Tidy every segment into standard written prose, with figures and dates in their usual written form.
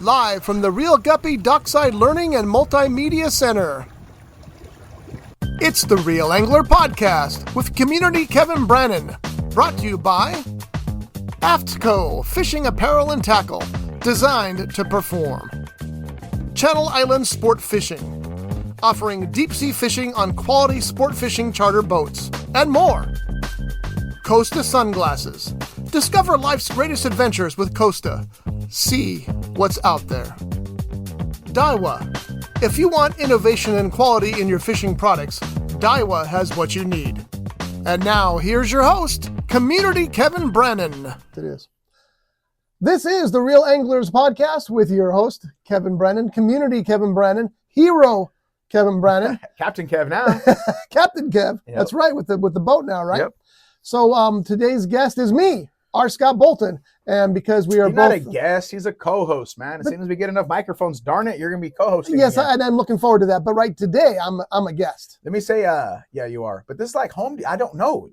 live from the Real Guppy Dockside Learning and Multimedia Center. It's the Real Angler Podcast with community Kevin Brannon, brought to you by AFTCO Fishing Apparel and Tackle, designed to perform. Channel Islands Sport Fishing, offering deep-sea fishing on quality sport fishing charter boats, and more. Costa Sunglasses. Discover life's greatest adventures with Costa. See what's out there. Daiwa. If you want innovation and quality in your fishing products, Daiwa has what you need. And now, here's your host, community Kevin Brannon. It is. This is the Real Anglers Podcast with your host, Kevin Brannon, community Kevin Brannon, hero Kevin Brannon. Captain Kev now. Captain Kev. Yep. That's right, with the boat now, right? Yep. So today's guest is me, R. Scott Bolton, and because we are he's both... not a guest, he's a co-host, man. As soon as we get enough microphones, darn it, you're going to be co-hosting. Yes, and I'm looking forward to that. But right today, I'm a guest. Let me say, yeah, you are. But this is like home. I don't know.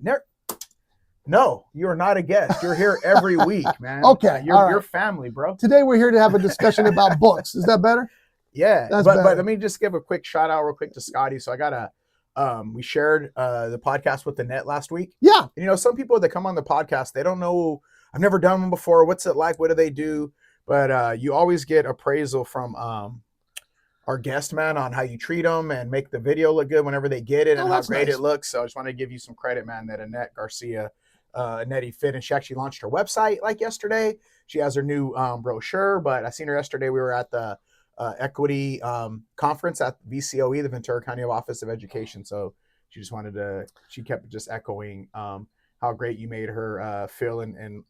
No, you are not a guest. You're here every week, man. Okay, you're family, bro. Today we're here to have a discussion about books. Is that better? Yeah, That's but better. let me just give a quick shout out real quick to Scotty. So I got we shared the podcast with the net last week. Yeah. And, some people that come on the podcast, they don't know. I've never done one before. What's it like? What do they do? But you always get appraisal from our guest, man, on how you treat them and make the video look good whenever they get it and how great it looks. So I just want to give you some credit, man, that Annette Garcia, Nettie Fit, and she actually launched her website like yesterday. She has her new brochure, but I seen her yesterday. We were at the equity conference at VCOE, the Ventura County Office of Education. So she kept just echoing how great you made her feel and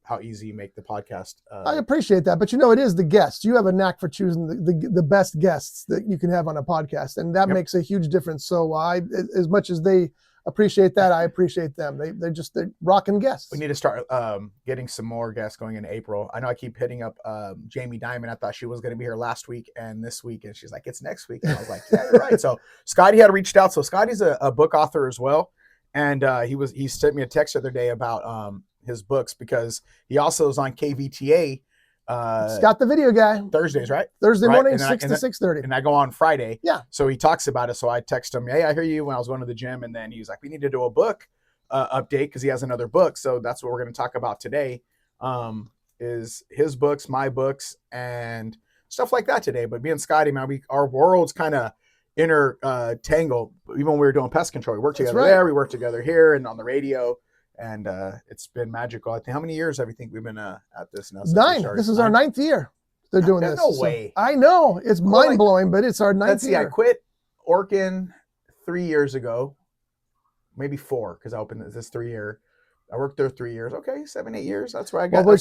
how easy you make the podcast. I appreciate that. But it is the guests. You have a knack for choosing the best guests that you can have on a podcast. And that makes a huge difference. So as much as they appreciate that, I appreciate them. They're rocking guests. We need to start getting some more guests going in April. I know I keep hitting up Jamie Dimon. I thought she was going to be here last week and this week, and she's like, it's next week. And I was like, yeah, you're right. So Scotty had reached out. So Scotty's a book author as well, and he sent me a text the other day about his books because he also is on KVTA. Scott the video guy. Thursdays, right? Thursday morning, 6 to 6:30. And I go on Friday. Yeah. So he talks about it. So I text him, hey, I hear you when I was going to the gym. And then he was like, we need to do a book update because he has another book. So that's what we're going to talk about today is his books, my books, and stuff like that today. But me and Scotty, man, our worlds kind of tangled. Even when we were doing pest control, we worked together there. We worked together here and on the radio. And it's been magical. I think how many years have you think we've been at this now? 9. This is our 9th year. They're doing this. No way. I know it's mind blowing, but it's our 9th year. Let's see. I quit Orkin 3 years ago, maybe 4 because I opened this 3 year. I worked there 3 years. Okay, 7, 8 years. That's where I got. Well, we're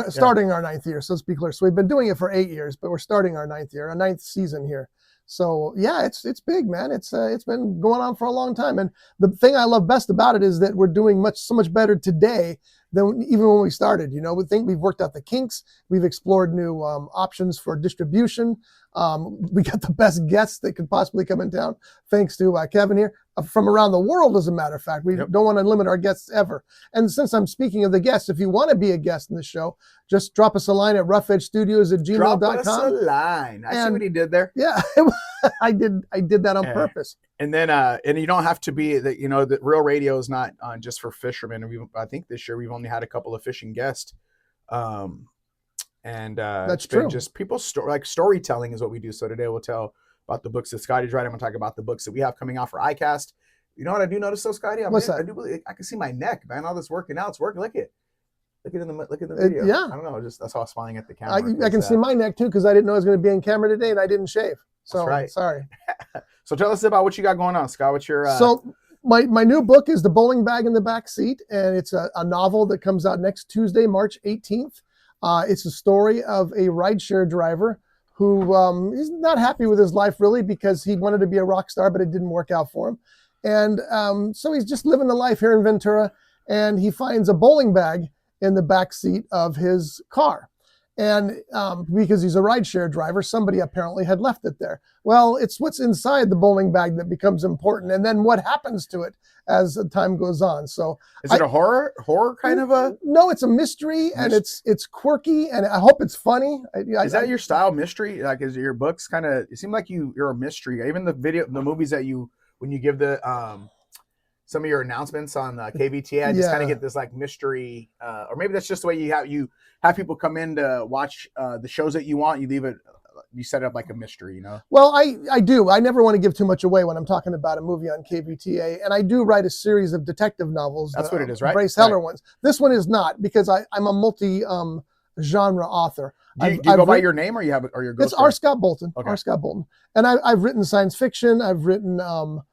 starting our 9th year. So let's be clear. So we've been doing it for 8 years, but we're starting our 9th year, our 9th season here. So yeah, it's big, man. It's been going on for a long time. And the thing I love best about it is that we're doing so much better today than even when we started. We think we've worked out the kinks. We've explored new options for distribution. We got the best guests that could possibly come in town, thanks to Kevin here from around the world. As a matter of fact, we don't want to limit our guests ever. And since I'm speaking of the guests, if you want to be a guest in the show, just drop us a line at roughedgestudios@gmail.com. Drop us a line. I see what he did there. Yeah, I did that on purpose. And then, and you don't have to be that. That real radio is not just for fishermen. I think this year we've only had a couple of fishing guests. That's true. Just people storytelling is what we do. So today we'll tell about the books that Scotty's writing. I'm going to talk about the books that we have coming out for ICAST. You know what I do notice though, Scotty? What's that? I do believe I can see my neck, man. All this working out, it's working. Look at the video. Yeah. I don't know. That's how I was smiling at the camera. I can see my neck too because I didn't know I was going to be on camera today and I didn't shave. So that's right. Sorry. So tell us about what you got going on, Scott. What's your So my new book is The Bowling Bag in the Back Seat, and it's a novel that comes out next Tuesday, March 18th. It's a story of a rideshare driver who is not happy with his life really because he wanted to be a rock star, but it didn't work out for him. And so he's just living the life here in Ventura, and he finds a bowling bag in the back seat of his car. And because he's a rideshare driver, somebody apparently had left it there. Well, it's what's inside the bowling bag that becomes important, and then what happens to it as the time goes on. So, is it a horror kind of a? No, it's a mystery, and it's quirky, and I hope it's funny. Is that your style, mystery? Like, is your books kind of? It seems like you're a mystery. Even the movies that when you give the some of your announcements on KVTA, I just kind of get this like mystery, or maybe that's just the way you have people come in to watch the shows that you want. You set it up like a mystery, you know? Well, I do. I never want to give too much away when I'm talking about a movie on KVTA, and I do write a series of detective novels. That's what it is, right? Bryce Heller ones. This one is not, because I'm a multi genre author. Do you go by your name, or your ghost? It's R. Scott Bolton. Okay. R. Scott Bolton, and I've written science fiction. I've written the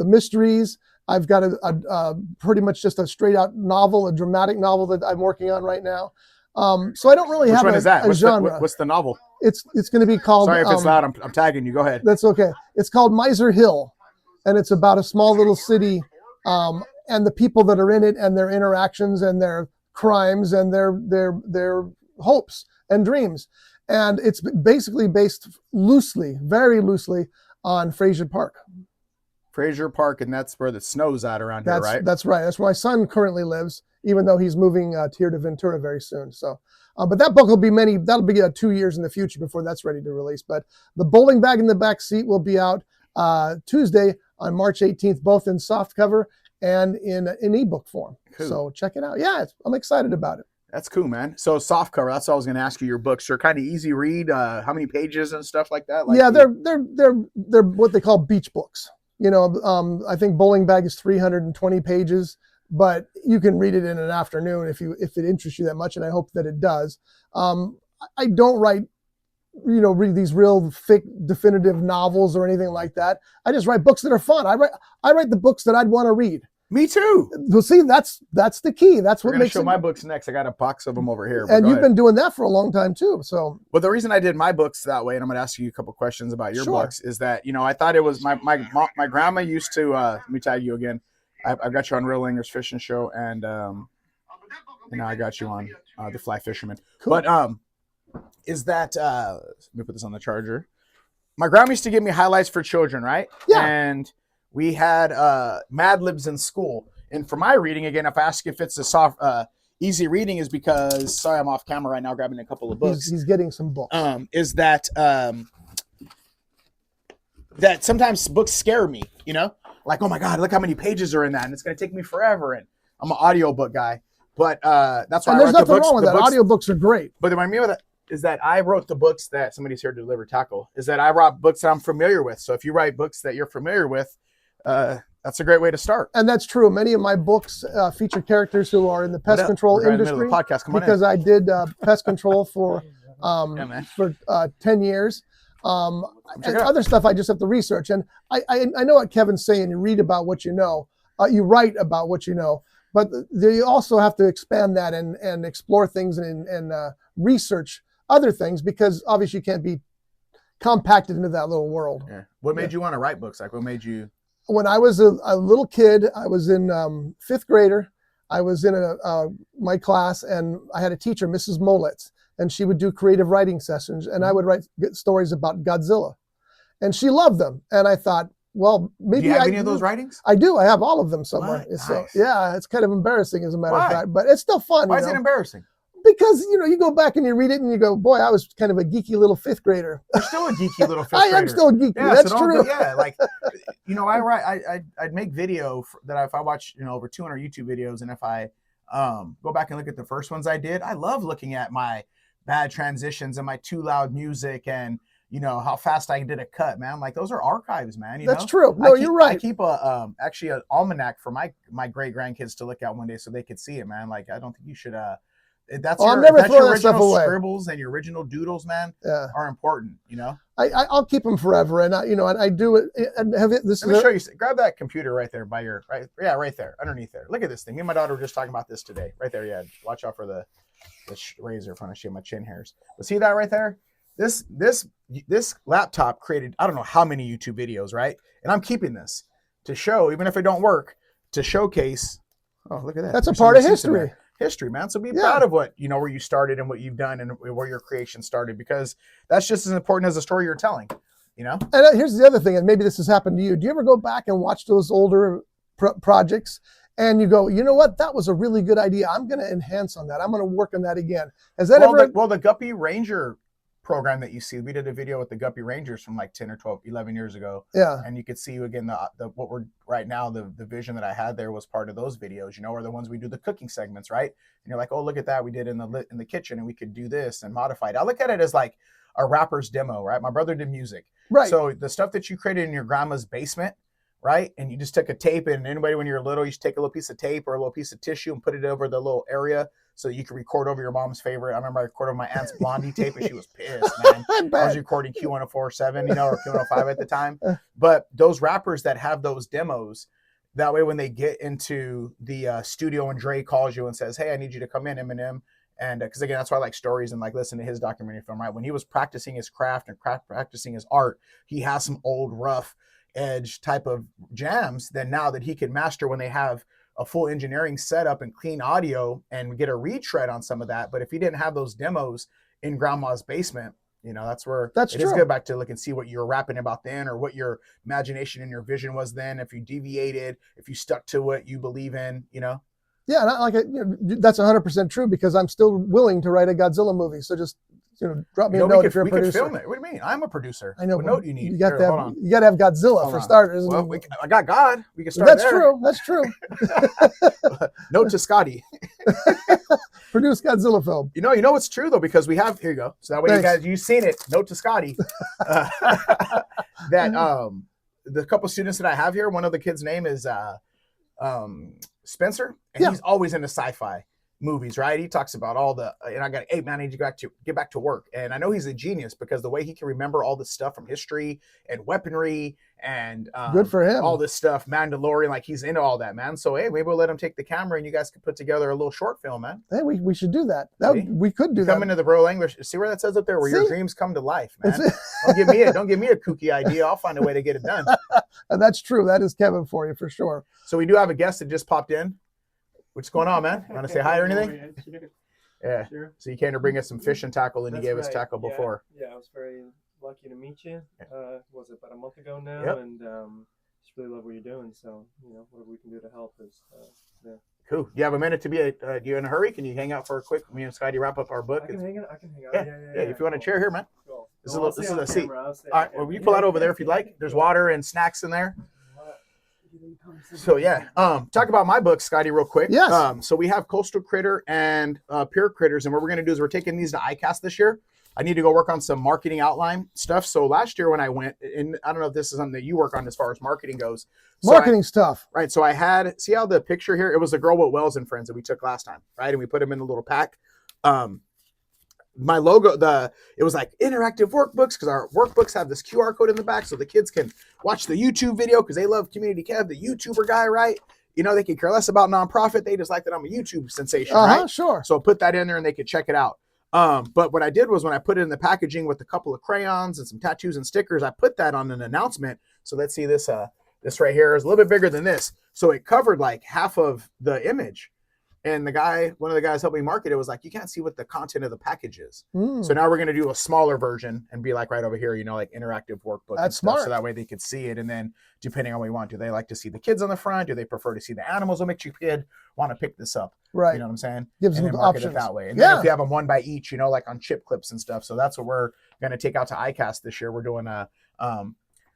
mysteries. I've got a pretty much just a straight out novel, a dramatic novel that I'm working on right now. So I don't really have a genre. What's the novel? It's going to be called. Sorry if it's loud. I'm tagging you. Go ahead. That's okay. It's called Miser Hill, and it's about a small little city, and the people that are in it, and their interactions, and their crimes, and their hopes and dreams. And it's basically based loosely, very loosely, on Fraser Park. Fraser Park, and that's where the snow's at around here, right? That's right. That's where my son currently lives, even though he's moving here to Ventura very soon. So, but that book will be that'll be 2 years in the future before that's ready to release. But The Bowling Bag in the Back Seat will be out Tuesday on March 18th, both in softcover and in ebook form. Cool. So check it out. Yeah, I'm excited about it. That's cool, man. So softcover, that's what I was going to ask you. Your books are kind of easy read. How many pages and stuff like that? They're what they call beach books. You know, I think Bowling Bag is 320 pages, but you can read it in an afternoon if it interests you that much, and I hope that it does. I don't read these real thick, definitive novels or anything like that. I just write books that are fun. I write the books that I'd want to read. Me too. Well, see, that's the key. That's what makes show my books next. I got a box of them over here. And you've been doing that for a long time too. So, well, the reason I did my books that way, and I'm going to ask you a couple questions about your books, is that I thought it was my grandma used to. Let me tag you again. I got you on Real English Fishing Show, and now I got you on The Fly Fisherman. Cool. But is that let me put this on the charger. My grandma used to give me highlights for children, right? Yeah. And we had Mad Libs in school. And for my reading, again, if I ask if it's a soft, easy reading, is because, sorry, I'm off camera right now grabbing a couple of books. He's getting some books. Is that that sometimes books scare me, Like, oh my God, look how many pages are in that. And it's going to take me forever. And I'm an audiobook guy. But that's why there's nothing wrong with that. Audiobooks are great. But the idea with that is that I wrote the books that somebody's here to deliver tackle. Is that I wrote books that I'm familiar with. So if you write books that you're familiar with, that's a great way to start. And that's true. Many of my books feature characters who are in the pest control industry. Because I did pest control for 10 years. And other stuff I just have to research. And I know what Kevin's saying. You read about what you know. You write about what you know. But you also have to expand that and explore things and research other things, because obviously you can't be compacted into that little world. Yeah. What made you want to write books? Like, what made you? When I was a little kid, I was in fifth grader. I was in my class, and I had a teacher, Mrs. Molitz, and she would do creative writing sessions, and I would write stories about Godzilla, and she loved them. And I thought, well, maybe do you have any of those writings? I do. I have all of them somewhere. Nice. So yeah, it's kind of embarrassing as a matter of fact, but it's still fun. Why is it embarrassing? Because you go back and you read it and you go, boy, I was kind of a geeky little fifth grader. You're still a geeky little fifth grader. I am still geeky. Yeah, that's so true. Yeah, like I write. I'd make video that if I watch over 200 YouTube videos, and if I go back and look at the first ones I did, I love looking at my bad transitions and my too loud music and how fast I did a cut, man. Like, those are archives, man. That's true. No, you're right. I keep actually an almanac for my great grandkids to look at one day so they could see it, man. Like, I don't think you should. I'll never throw that stuff away. Scribbles and your original doodles, man, are important. I'll keep them forever, and I do it. And have it. Let me show you. Grab that computer right there by your right. Yeah, right there, underneath there. Look at this thing. Me and my daughter were just talking about this today. Right there. Yeah. Watch out for the razor in front of my chin hairs. But see that right there? This laptop created, I don't know how many YouTube videos, right? And I'm keeping this to show, even if it don't work, to showcase. Oh, look at that. That's a part of history. history, man. So be Yeah. proud of what, you know, where you started and what you've done and where your creation started, because that's just as important as the story you're telling, you know? And here's the other thing, and maybe this has happened to you. Do you ever go back and watch those older projects and you go, you know what, that was a really good idea. I'm going to enhance on that. I'm going to work on that again. Has that ever? Well, the Guppy Ranger program that you see, we did a video with the Guppy Rangers from like 10 or 12, 11 years ago. Yeah. And you could see again, the what we're right now, the vision that I had there was part of those videos, you know, are the ones we do the cooking segments, right? And you're like, oh, look at that. We did in the kitchen and we could do this and modify it. I look at it as like a rapper's demo, right? My brother did music. Right. So the stuff that you created in your grandma's basement, right? And you just took a tape, and anybody, when you're little, you just take a little piece of tape or a little piece of tissue and put it over the little area so you can record over your mom's favorite. I remember I recorded my aunt's Blondie tape and she was pissed, man. I was recording Q1047, you know, or Q105 at the time. But those rappers that have those demos, that way when they get into the studio and Dre calls you and says, hey, I need you to come in, Eminem. And because again, that's why I like stories and like listen to his documentary film, right? When he was practicing his craft and practicing his art, he has some old rough edge type of jams that now that he can master when they have a full engineering setup and clean audio and get a retread on some of that. But if he didn't have those demos in grandma's basement, you know, that's where it is good back to look and see what you were rapping about then, or what your imagination and your vision was then. If you deviated, if you stuck to what you believe in, you know? Yeah, not like that's 100% true, because I'm still willing to write a Godzilla movie. So just drop me a note if you're a producer. We could film it. What do you mean? I'm a producer. I know. What note do you need? You got to have Godzilla for starters. Well, I got God. We can start. That's true. That's true. Note to Scotty. Produce Godzilla film. You know what's true though, because we have, here you go. So that way you've seen it. Note to Scotty. That the couple students that I have here, one of the kids' name is Spencer, and he's always into sci-fi movies, right? He talks about all the, and I got, hey man, I need to get back to work. And I know he's a genius because the way he can remember all this stuff from history and weaponry and good for him, all this stuff, Mandalorian, like he's into all that, man. So hey, maybe we'll let him take the camera and you guys could put together a little short film, man. Hey, we should do that. We could do that. Come into the real English. See where that says up there, where your dreams come to life, man. Don't give me a kooky idea. I'll find a way to get it done. That's true. That is Kevin for you for sure. So we do have a guest that just popped in. What's going on, man? Want to say hi or anything? Yeah. Sure. So you came to bring us some fishing tackle, and you gave us tackle before. Yeah, I was very lucky to meet you. Was it about a month ago now? And just really love what you're doing. So, whatever we can do to help is, Cool. You have a minute to be you in a hurry? Can you hang out for a quick, me and Scotty wrap up our book? I can hang out. Yeah. If you want a chair here, man. Cool. This is a seat. All right. Well, you pull out over there if you'd like. There's water and snacks in there. So talk about my book, Scotty, real quick. Yes. So we have Coastal Critter and Pure Critters, and what we're going to do is we're taking these to ICAST this year. I need to go work on some marketing outline stuff. So last year when I went, and I don't know if this is something that you work on as far as marketing goes. Marketing stuff. Right. So I had, see how the picture here, it was the girl with Wells and Friends that we took last time, right? And we put them in a little pack. My logo, it was like interactive workbooks, because our workbooks have this QR code in the back so the kids can watch the YouTube video because they love Community Kev, the YouTuber guy, right? They could care less about nonprofit. They just like that I'm a YouTube sensation, right? Sure. So put that in there and they could check it out. But what I did was when I put it in the packaging with a couple of crayons and some tattoos and stickers, I put that on an announcement. So let's see this right here is a little bit bigger than this. So it covered like half of the image. And one of the guys helping me market it was like, you can't see what the content of the package is. So now we're going to do a smaller version and be like right over here, like interactive workbook. That's smart. So that way they could see it. And then depending on what you want, do they like to see the kids on the front? Do they prefer to see the animals? What makes your kid want to pick this up? Right. You know what I'm saying? Gives them options it that way. And then if you have them one by each, like on chip clips and stuff. So that's what we're going to take out to ICAST this year. We're doing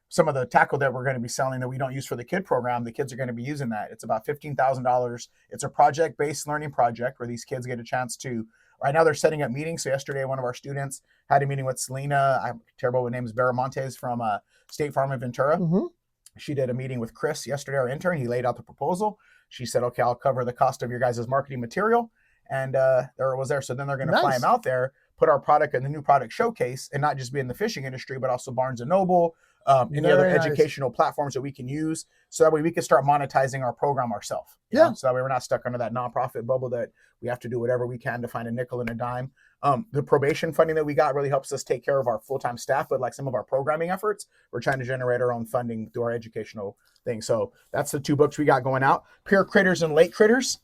some of the tackle that we're going to be selling that we don't use for the kid program. The kids are going to be using that. It's about $15,000. It's a project-based learning project where these kids get a chance to, right now they're setting up meetings. So yesterday, one of our students had a meeting with Selena, I'm terrible with names, Baramontes from State Farm in Ventura. Mm-hmm. She did a meeting with Chris yesterday, our intern. He laid out the proposal. She said, okay, I'll cover the cost of your guys' marketing material. And there it was there. So then they're going to fly him out there, put our product in the new product showcase, and not just be in the fishing industry, but also Barnes & Noble, any other educational platforms that we can use. So that way we can start monetizing our program ourselves. Yeah. So that way we're not stuck under that nonprofit bubble that we have to do whatever we can to find a nickel and a dime. The probation funding that we got really helps us take care of our full-time staff, but like some of our programming efforts, we're trying to generate our own funding through our educational thing. So that's the two books we got going out. Pure Critters and Lake Critters.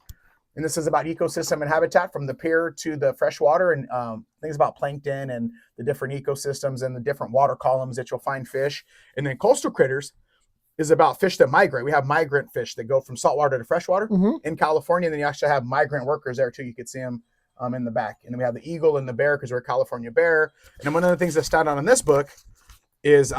And this is about ecosystem and habitat from the pier to the freshwater, and things about plankton and the different ecosystems and the different water columns that you'll find fish. And then coastal critters is about fish that migrate. We have migrant fish that go from saltwater to freshwater in California. And then you actually have migrant workers there too. You could see them in the back. And then we have the eagle and the bear because we're a California bear. And then one of the things that's stand out in this book is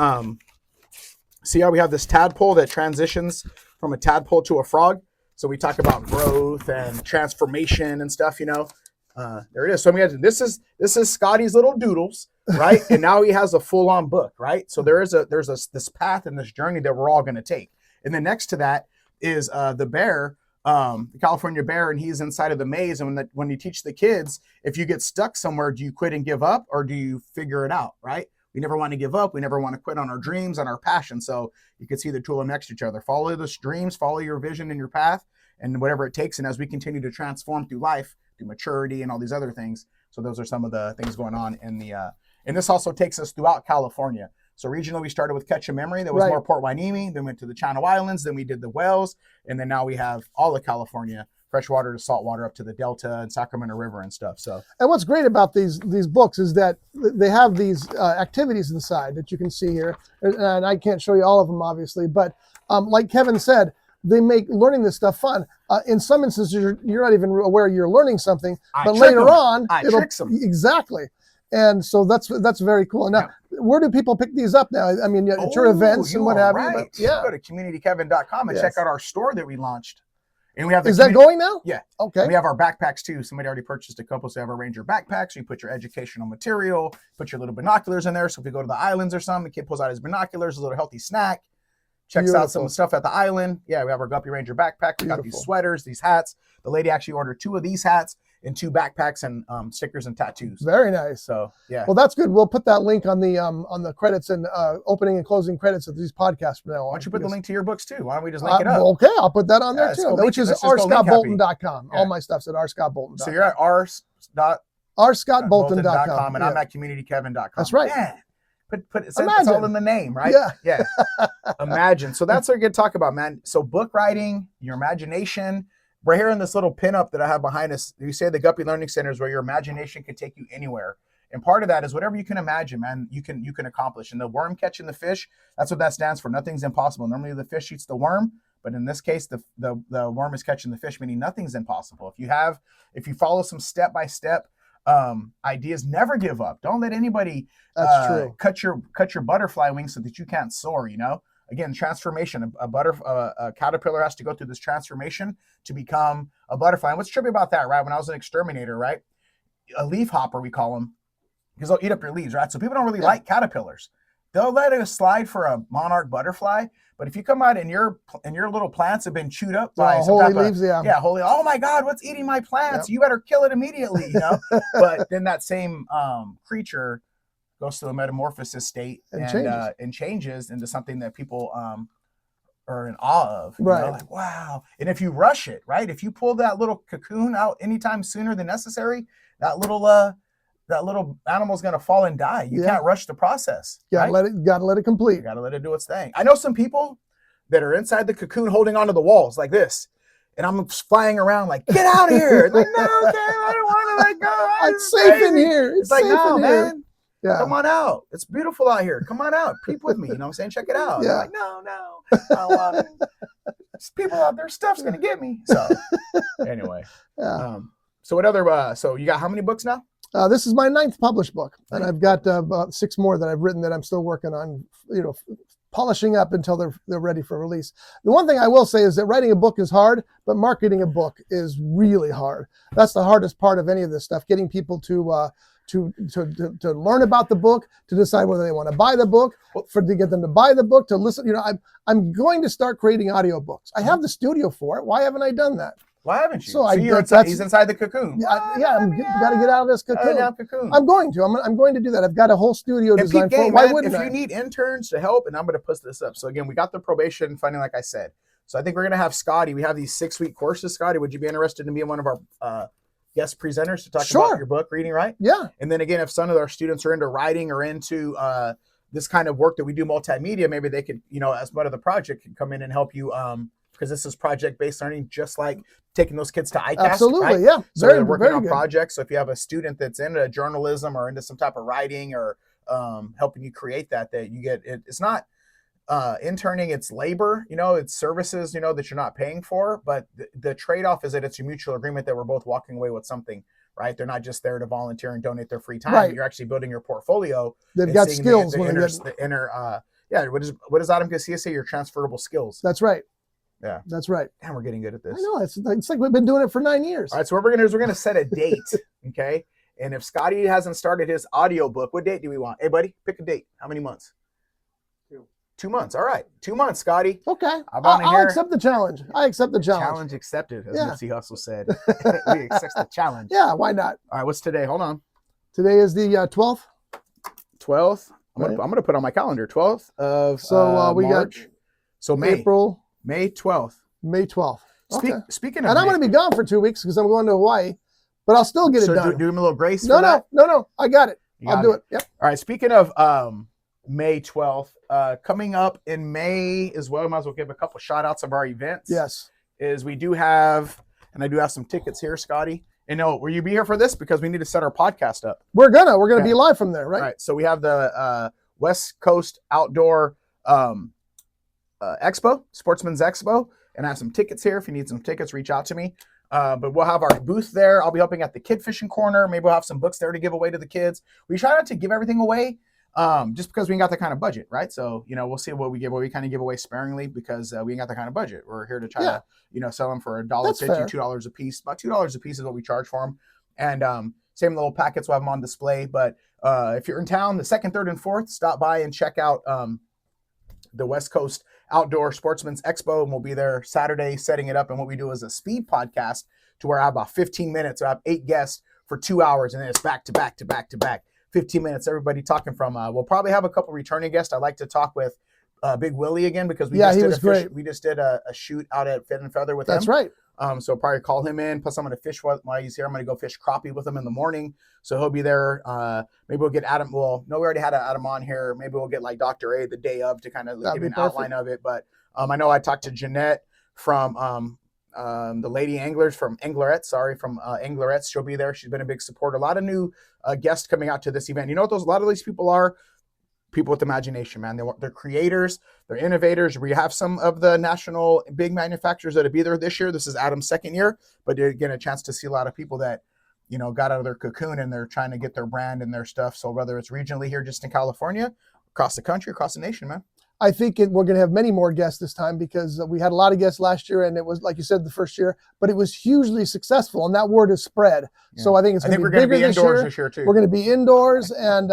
see how we have this tadpole that transitions from a tadpole to a frog. So we talk about growth and transformation and stuff, you know. There it is. So this is Scotty's little doodles, right? And now he has a full-on book, right? So there's this path and this journey that we're all going to take. And then next to that is the bear, the California bear, and he's inside of the maze. And when you teach the kids, if you get stuck somewhere, do you quit and give up, or do you figure it out, right? We never want to give up. We never want to quit on our dreams and our passion. So you can see the two of them next to each other. Follow those dreams, follow your vision and your path, and whatever it takes. And as we continue to transform through life, through maturity and all these other things. So those are some of the things going on in the, and this also takes us throughout California. So regionally, we started with Catch a Memory. That was more Port Hueneme. Then went to the Channel Islands. Then we did the Wells. And then now we have all of California, freshwater to saltwater, up to the Delta and Sacramento River and stuff. So, and what's great about these books is that they have these activities inside that you can see here, and I can't show you all of them obviously, but like Kevin said, they make learning this stuff fun. In some instances, you're not even aware you're learning something, but later on, it'll trick them. Exactly. And so that's very cool. Now, where do people pick these up now? I mean, at your events and what have you. But, yeah. Go to communitykevin.com and check out our store that we launched. And we have Is that going now? Yeah. Okay. And we have our backpacks too. Somebody already purchased a couple, so you have a Ranger backpack. So you put your educational material, put your little binoculars in there. So if you go to the islands or something, the kid pulls out his binoculars, a little healthy snack, checks out some stuff at the island. Yeah, we have our Guppy Ranger backpack. We got these sweaters, these hats. The lady actually ordered 2 of these hats and 2 backpacks and stickers and tattoos. Very nice. So yeah. Well, that's good. We'll put that link on the credits and opening and closing credits of these podcasts from now on. Why don't you put the link to your books too? Why don't we just link it up? Okay, I'll put that on there too, which is rscottbolton.com. All my stuff's at rscottbolton.com. So you're at rscottbolton.com, and I'm at communitykevin.com. That's right. Man. It's all in the name, right? Yeah. Imagine. So that's what we're going to talk about, man. So book writing, your imagination. We're here in this little pinup that I have behind us. You say the Guppy Learning Center is where your imagination can take you anywhere. And part of that is whatever you can imagine, man, you can accomplish. And the worm catching the fish, that's what that stands for. Nothing's impossible. Normally the fish eats the worm, but in this case, the worm is catching the fish, meaning nothing's impossible. If you follow some step-by-step ideas, never give up. Don't let anybody cut your butterfly wings so that you can't soar, you know. Again, transformation. A caterpillar has to go through this transformation to become a butterfly. And what's trippy about that, right? When I was an exterminator, right? A leaf hopper, we call them, because they'll eat up your leaves, right? So people don't really like caterpillars. They'll let it slide for a monarch butterfly, but if you come out and your little plants have been chewed up by some holy type leaves, of, holy, oh my God, what's eating my plants? You better kill it immediately, you know. But then that same creature goes to a metamorphosis state and changes into something that people are in awe of. Right. You know? Like, wow. And if you rush it, right? If you pull that little cocoon out anytime sooner than necessary, that little animal's gonna fall and die. You can't rush the process. Gotta let it complete. You gotta let it do its thing. I know some people that are inside the cocoon holding onto the walls like this. And I'm flying around like, get out of here. Like, no, I don't want to let go. It's safe in here. It's like, no, man. Yeah. Come on out. It's beautiful out here. Come on out. Peep with me. You know what I'm saying? Check it out. Yeah. Like, no, I don't want it. There's people out there. Stuff's going to get me. So anyway. Yeah. So what other, so you got how many books now? This is my 9th published book. And I've got about 6 more that I've written that I'm still working on, polishing up until they're ready for release. The one thing I will say is that writing a book is hard, but marketing a book is really hard. That's the hardest part of any of this stuff, getting people to learn about the book, to decide whether they want to buy the book, to get them to buy the book, to listen. I'm going to start creating audiobooks. I have the studio for it. Why haven't I done that? Why haven't you? So he's inside the cocoon. I've got to get out of this cocoon. I'm going to. I'm going to do that. I've got a whole studio designed for it. Why wouldn't I? If you need interns to help, and I'm going to put this up. So again, we got the probation funding, like I said. So I think we're going to have Scotty. We have these 6-week courses. Scotty, would you be interested in being one of our guest presenters to talk about your book reading, right? Yeah. And then again, if some of our students are into writing or into this kind of work that we do multimedia, maybe they could, as part of the project, can come in and help you because this is project-based learning, just like taking those kids to ICAST. Absolutely, right? yeah. So Very, they're working very on good. projects. So if you have a student that's into journalism or into some type of writing or helping you create that you get it. It's not interning, it's labor, it's services, that you're not paying for, but the trade-off is that it's a mutual agreement that we're both walking away with something, right? They're not just there to volunteer and donate their free time. Right. You're actually building your portfolio. They've got skills. What does Adam Garcia say? Your transferable skills. That's right. Yeah. That's right. And we're getting good at this. I know. It's like we've been doing it for 9 years. All right. So what we're going to do is we're going to set a date. Okay. And if Scotty hasn't started his audio book, what date do we want? Hey, buddy, pick a date. How many months? 2 months. All right. 2 months, Scotty. Okay. I'll accept the challenge. I accept the challenge. Challenge accepted, as Nipsey Hussle said. We accept the challenge. Yeah, why not? All right. What's today? Hold on. Today is the 12th. 12th. Right. I'm gonna put on my calendar. 12th of we March. got so May. April. May 12th. May 12th. Okay. Speaking of, and I'm going to be gone for 2 weeks because I'm going to Hawaii, but I'll still get it done. Do him a little grace. No, I got it. I'll do it. Yep. All right. Speaking of May 12th, coming up in May as well, might as well give a couple shout outs of our events. Yes. Is we do have, and I do have some tickets here, Scotty. And will you be here for this? Because we need to set our podcast up. We're gonna be live from there, right? All right. So we have the West Coast Outdoor Expo, Sportsman's Expo, and I have some tickets here. If you need some tickets, reach out to me. But we'll have our booth there. I'll be helping at the kid fishing corner. Maybe we'll have some books there to give away to the kids. We try not to give everything away, just because we ain't got that kind of budget, right? So, we'll see what we give away. We kind of give away sparingly because we ain't got that kind of budget. We're here to try to, sell them for $1.50, $2 a piece. About $2 a piece is what we charge for them. And same little packets, we'll have them on display. But if you're in town, the 2nd, 3rd, and 4th, stop by and check out the West Coast Outdoor Sportsman's Expo, and we'll be there Saturday setting it up. And what we do is a speed podcast to where I have about 15 minutes. So I have 8 guests for 2 hours, and then it's back to back to back to back. 15 minutes, everybody talking from. We'll probably have a couple returning guests. I'd like to talk with Big Willie again because we just did a shoot out at Fit and Feather with him. That's right. So I'll probably call him in. Plus, I'm going to fish while he's here. I'm going to go fish crappie with him in the morning. So he'll be there. Maybe we'll get Adam. Well, no, we already had Adam on here. Maybe we'll get like Dr. A the day of to kind of give an outline of it. But I know I talked to Jeanette from the Lady Anglers from Anglerettes. From Anglerettes. She'll be there. She's been a big supporter. A lot of new guests coming out to this event. You know what a lot of these people are? People with imagination, man. They're creators, they're innovators. We have some of the national big manufacturers that'll be there this year. This is Adam's 2nd year, but you're getting a chance to see a lot of people that, got out of their cocoon and they're trying to get their brand and their stuff. So whether it's regionally here just in California, across the country, across the nation, man. I think we're going to have many more guests this time because we had a lot of guests last year, and it was, like you said, the first year, but it was hugely successful, and that word is spread. Yeah. So I think it's going to be bigger this year too. We're going to be indoors, and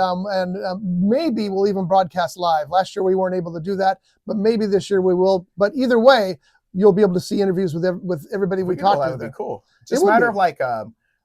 maybe we'll even broadcast live. Last year we weren't able to do that, but maybe this year we will. But either way, you'll be able to see interviews with everybody we talked to. That would be cool. Just a matter of like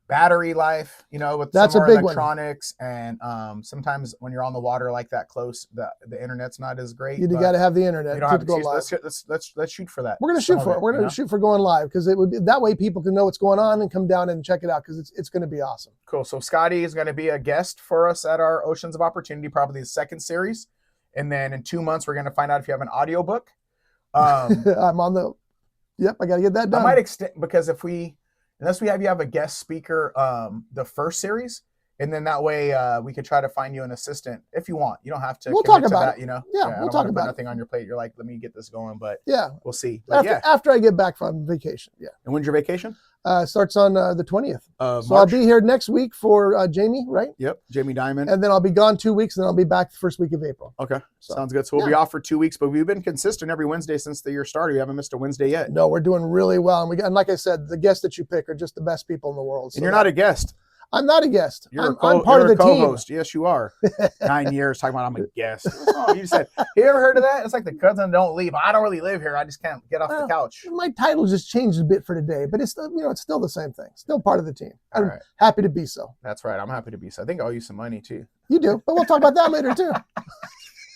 battery life, with some more electronics, and sometimes when you're on the water like that close, the internet's not as great. You got to have the internet. You don't have to go live. Let's shoot for that. We're going to shoot for it. We're going to shoot for going live because it would be, that way people can know what's going on and come down and check it out because it's going to be awesome. Cool. So Scotty is going to be a guest for us at our Oceans of Opportunity, probably the 2nd series, and then in 2 months we're going to find out if you have an audiobook. I'm on the. Yep, I got to get that done. I might extend because unless you have a guest speaker, the 1st series, and then that way we could try to find you an assistant if you want. You don't have to. We'll talk about it. Yeah, we'll talk about nothing on your plate. You're like, let me get this going, but yeah, we'll see. But after I get back from vacation. Yeah. And when's your vacation? Starts on the 20th. So March. I'll be here next week for Jamie, right? Yep, Jamie Diamond. And then I'll be gone 2 weeks, and then I'll be back the first week of April. Okay, sounds good. So we'll be off for 2 weeks, but we've been consistent every Wednesday since the year started. We haven't missed a Wednesday yet. No, we're doing really well. And like I said, the guests that you pick are just the best people in the world. So and you're not a guest. I'm not a guest. I'm part of the co-host. Team. Yes, you are. 9 years talking about I'm a guest. Oh, you said, you ever heard of that? It's like the cousin don't leave. I don't really live here. I just can't get off the couch. My title just changed a bit for today, but it's still, it's still the same thing. Still part of the team. I'm happy to be so. That's right. I'm happy to be so. I think I owe you some money too. You do, but we'll talk about that later too.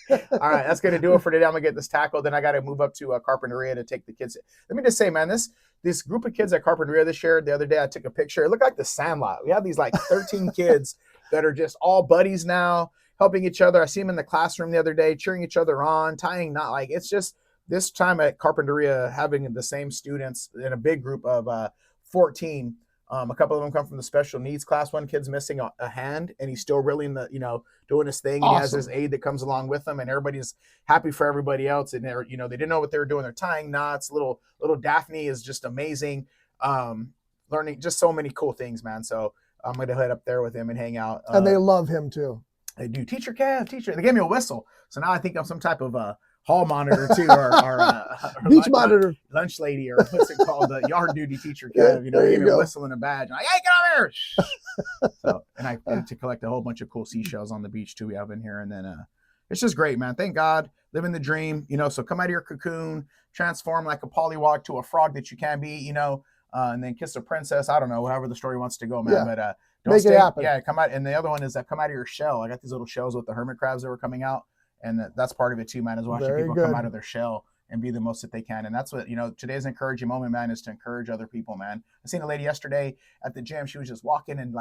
All right, that's going to do it for today. I'm going to get this tackled. Then I got to move up to Carpinteria to take the kids. Let me just say, man, this group of kids at Carpinteria this year, the other day I took a picture. It looked like the Sandlot. We have these like 13 kids that are just all buddies now, helping each other. I see them in the classroom the other day, cheering each other on, tying knot. Like, it's just this time at Carpinteria, having the same students in a big group of 14, a couple of them come from the special needs class. One kid's missing a hand, and he's still reeling doing his thing. And he has his aide that comes along with him, and everybody's happy for everybody else. And they're, they didn't know what they were doing. They're tying knots. Little Daphne is just amazing. Learning just so many cool things, man. So I'm going to head up there with him and hang out. And they love him too. They do. Teacher Kev, teacher. They gave me a whistle. So now I think I'm some type of hall monitor too, or beach monitor, lunch lady, or what's it called, the yard duty teacher Kev. He gave me a whistle and a badge. I'm like, hey, get over here! So, and I get to collect a whole bunch of cool seashells on the beach too. We have in here, and then it's just great, man. Thank God, living the dream. So come out of your cocoon, transform like a pollywog to a frog that you can be. And then kiss a princess. I don't know, however the story wants to go, man. Yeah. But make it happen. Yeah, come out. And the other one is that come out of your shell. I got these little shells with the hermit crabs that were coming out. And that's part of it too, man, is watching people come out of their shell and be the most that they can. And that's what, today's encouraging moment, man, is to encourage other people, man. I seen a lady yesterday at the gym. She was just walking and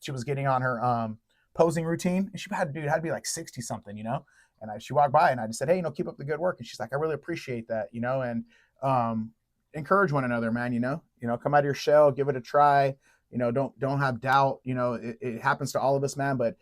she was getting on her posing routine. And she had to be like 60 something, And she walked by and I just said, hey, keep up the good work. And she's like, I really appreciate that, and encourage one another, man, come out of your shell, give it a try, don't have doubt, it happens to all of us, man, but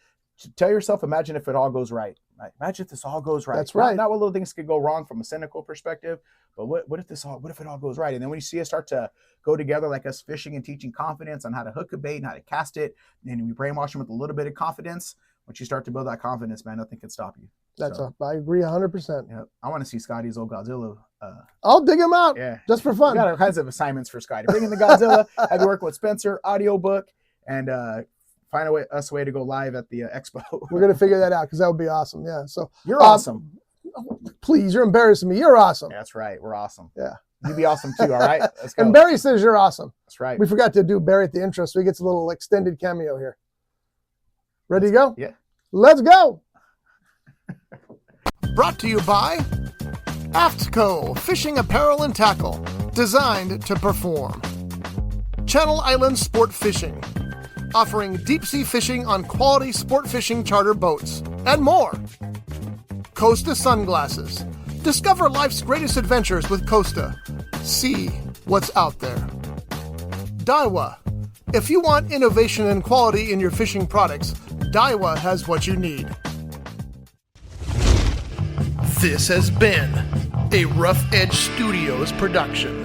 tell yourself, imagine if it all goes right. Imagine if this all goes right. That's right. Not what little things could go wrong from a cynical perspective, but what if it all goes right? And then when you see us start to go together, like us fishing and teaching confidence on how to hook a bait and how to cast it, and we brainwash them with a little bit of confidence, once you start to build that confidence, man, nothing can stop you. I agree 100%. Yeah, I want to see Scotty's old Godzilla. I'll dig him out. Yeah, just for fun. We got all kinds of assignments for Scotty. Bring in the Godzilla, have you work with Spencer, audiobook, and find a way to go live at the expo. We're gonna figure that out because that would be awesome. Yeah. So you're awesome. Please, you're embarrassing me. You're awesome. Yeah, that's right. We're awesome. Yeah. You'd be awesome too. All right. Let's go. And Barry says you're awesome. That's right. We forgot to do Barry at the intro, so he gets a little extended cameo here. Ready to go? Yeah. Let's go. Brought to you by AFTCO Fishing Apparel and Tackle, designed to perform. Channel Islands Sport Fishing, offering deep-sea fishing on quality sport fishing charter boats, and more. Costa Sunglasses. Discover life's greatest adventures with Costa. See what's out there. Daiwa. If you want innovation and quality in your fishing products, Daiwa has what you need. This has been a Rough Edge Studios production.